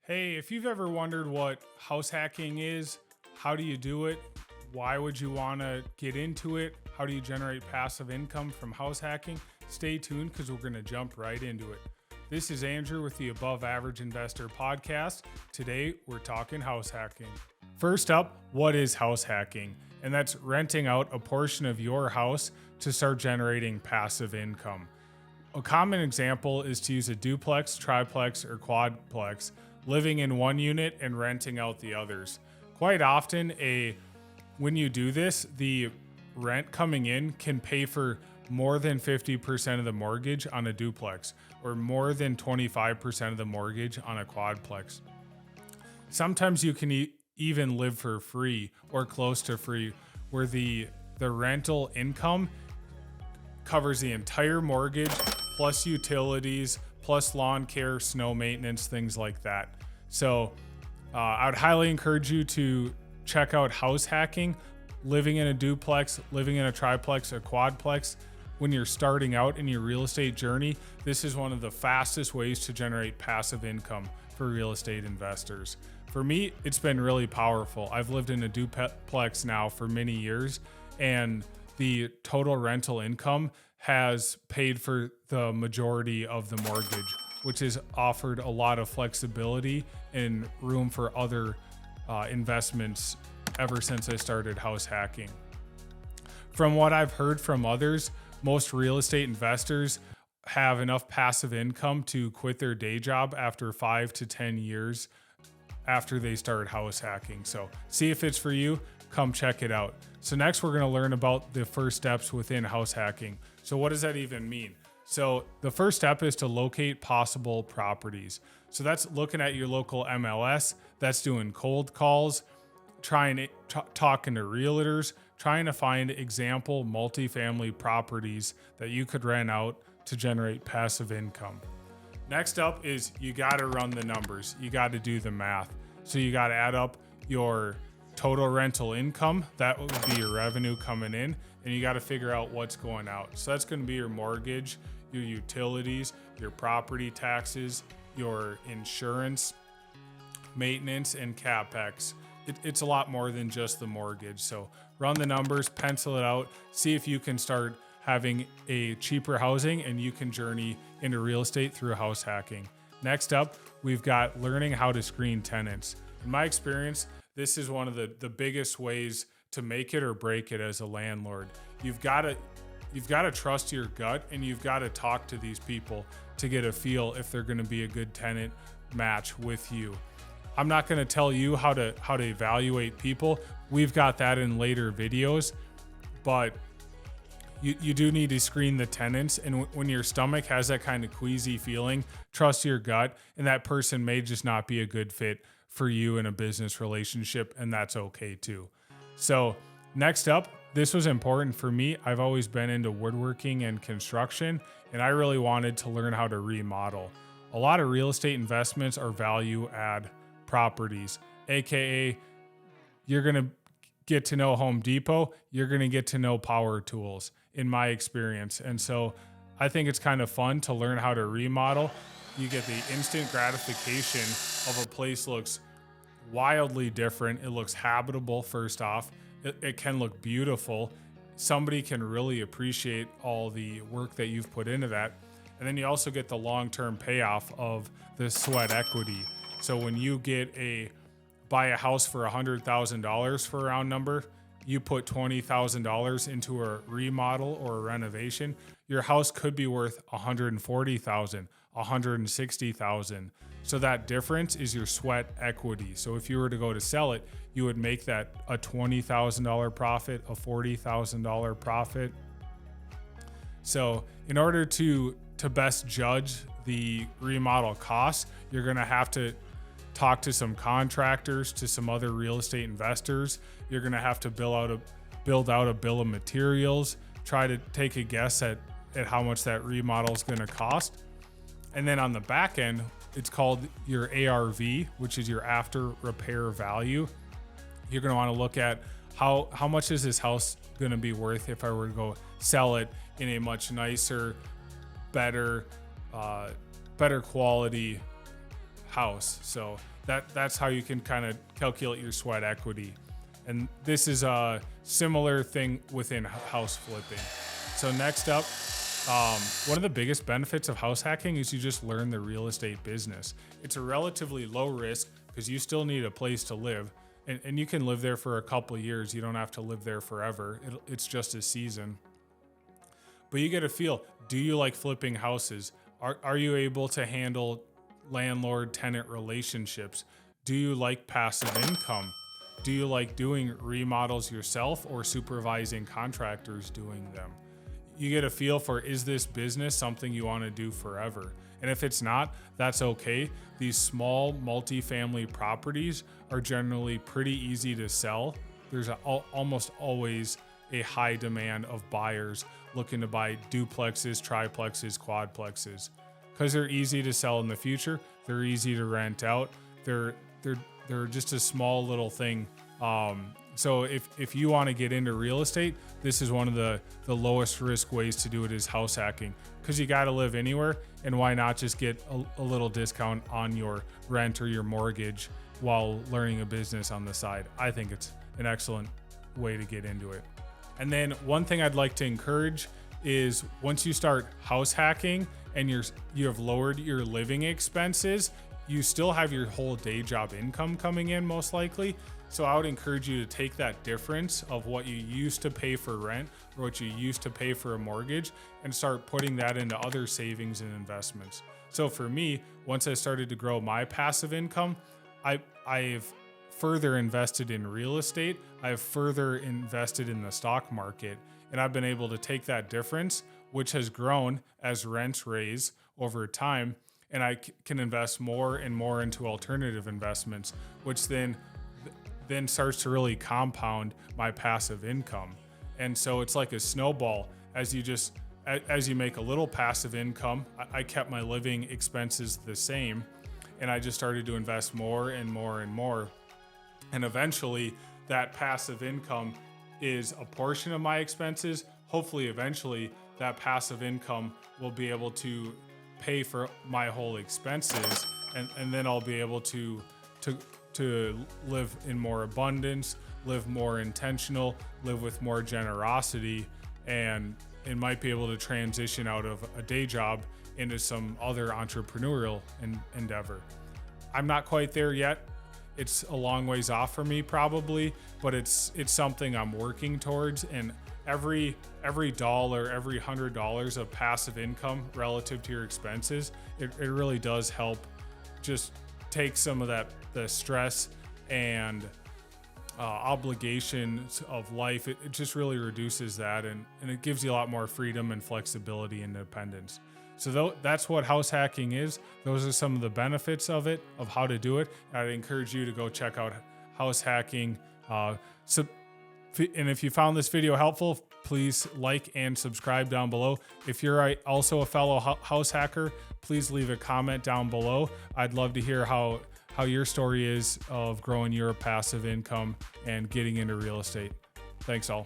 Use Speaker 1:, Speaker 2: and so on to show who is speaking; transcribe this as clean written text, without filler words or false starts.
Speaker 1: Hey, if you've ever wondered what house hacking is, how do you do it? Why would you want to get into it? How do you generate passive income from house hacking? Stay tuned because we're going to jump right into it. This is Andrew with the Above Average Investor podcast. Today, we're talking house hacking. First up, what is house hacking? And that's renting out a portion of your house to start generating passive income. A common example is to use a duplex, triplex, or quadplex, living in one unit and renting out the others. Quite often, when you do this, the rent coming in can pay for more than 50% of the mortgage on a duplex or more than 25% of the mortgage on a quadplex. Sometimes you can even live for free or close to free, where the rental income covers the entire mortgage plus utilities, plus lawn care, snow maintenance, things like that. So I would highly encourage you to check out house hacking, living in a duplex, living in a triplex, a quadplex. When you're starting out in your real estate journey, this is one of the fastest ways to generate passive income for real estate investors. For me, it's been really powerful. I've lived in a duplex now for many years, and the total rental income has paid for the majority of the mortgage, which has offered a lot of flexibility and room for other investments ever since I started house hacking. From what I've heard from others, most real estate investors have enough passive income to quit their day job after 5 to 10 years after they start house hacking. So see if it's for you, come check it out. So next we're gonna learn about the first steps within house hacking. So what does that even mean? So the first step is to locate possible properties. So that's looking at your local MLS, that's doing cold calls, talking to realtors, trying to find example multifamily properties that you could rent out to generate passive income. Next up is you gotta run the numbers. You gotta do the math. So you gotta add up your total rental income, that would be your revenue coming in, and you got to figure out what's going out. So that's going to be your mortgage, your utilities, your property taxes, your insurance, maintenance, and CapEx. It's a lot more than just the mortgage. So run the numbers, pencil it out, see if you can start having a cheaper housing and you can journey into real estate through house hacking. Next up, we've got learning how to screen tenants. In my experience, this is one of the biggest ways to make it or break it as a landlord. You've got to trust your gut, and you've got to talk to these people to get a feel if they're going to be a good tenant match with you. I'm not going to tell you how to evaluate people. We've got that in later videos, but you do need to screen the tenants. And when your stomach has that kind of queasy feeling, trust your gut, and that person may just not be a good fit for you in a business relationship, and that's okay too. So next up, this was important for me. I've always been into woodworking and construction, and I really wanted to learn how to remodel. A lot of real estate investments are value add properties, AKA you're going to get to know Home Depot, you're going to get to know power tools in my experience. And so I think it's kind of fun to learn how to remodel. You get the instant gratification of a place looks wildly different. It looks habitable first off. It can look beautiful. Somebody can really appreciate all the work that you've put into that. And then you also get the long-term payoff of the sweat equity. So when you buy a house for $100,000 for a round number, you put $20,000 into a remodel or a renovation, your house could be worth $140,000, $160,000. So that difference is your sweat equity. So if you were to go to sell it, you would make that a $20,000 profit, a $40,000 profit. So in order to best judge the remodel costs, you're going to have to talk to some contractors, to some other real estate investors. You're going to have to build out a bill of materials, try to take a guess at how much that remodel is going to cost. And then on the back end, it's called your ARV, which is your after repair value. You're going to want to look at how much is this house going to be worth if I were to go sell it in a much nicer, better quality house. So that's how you can kind of calculate your sweat equity. And this is a similar thing within house flipping. So next up, one of the biggest benefits of house hacking is you just learn the real estate business. It's a relatively low risk because you still need a place to live, and you can live there for a couple of years. You don't have to live there forever. It's just a season. But you get a feel, do you like flipping houses? Are you able to handle landlord-tenant relationships? Do you like passive income? Do you like doing remodels yourself or supervising contractors doing them? You get a feel for, is this business something you want to do forever? And if it's not, that's okay. These small multifamily properties are generally pretty easy to sell. There's almost always a high demand of buyers looking to buy duplexes, triplexes, quadplexes. Because they're easy to sell in the future, they're easy to rent out. They're just a small little thing. So if you want to get into real estate, this is one of the lowest risk ways to do it is house hacking, because you got to live anywhere, and why not just get a little discount on your rent or your mortgage while learning a business on the side. I think it's an excellent way to get into it. And then one thing I'd like to encourage is, once you start house hacking and you have lowered your living expenses, you still have your whole day job income coming in most likely. So I would encourage you to take that difference of what you used to pay for rent or what you used to pay for a mortgage and start putting that into other savings and investments. So for me, once I started to grow my passive income, I've further invested in real estate. I've further invested in the stock market, and I've been able to take that difference, which has grown as rents raise over time, and I can invest more and more into alternative investments, which then starts to really compound my passive income. And so it's like a snowball. As you make a little passive income, I kept my living expenses the same, and I just started to invest more and more and more. And eventually that passive income is a portion of my expenses. Hopefully eventually that passive income will be able to pay for my whole expenses, and then I'll be able to live in more abundance, live more intentional, live with more generosity, and might be able to transition out of a day job into some other entrepreneurial endeavor. I'm not quite there yet. It's a long ways off for me probably, but it's something I'm working towards. And every dollar, every $100 of passive income relative to your expenses, it really does help just take some of the stress and obligations of life. It just really reduces that, and it gives you a lot more freedom and flexibility and independence. So that's what house hacking is. Those are some of the benefits of it, of how to do it. I'd encourage you to go check out house hacking. And if you found this video helpful, please like and subscribe down below. If you're also a fellow house hacker, please leave a comment down below. I'd love to hear how your story is of growing your passive income and getting into real estate. Thanks all.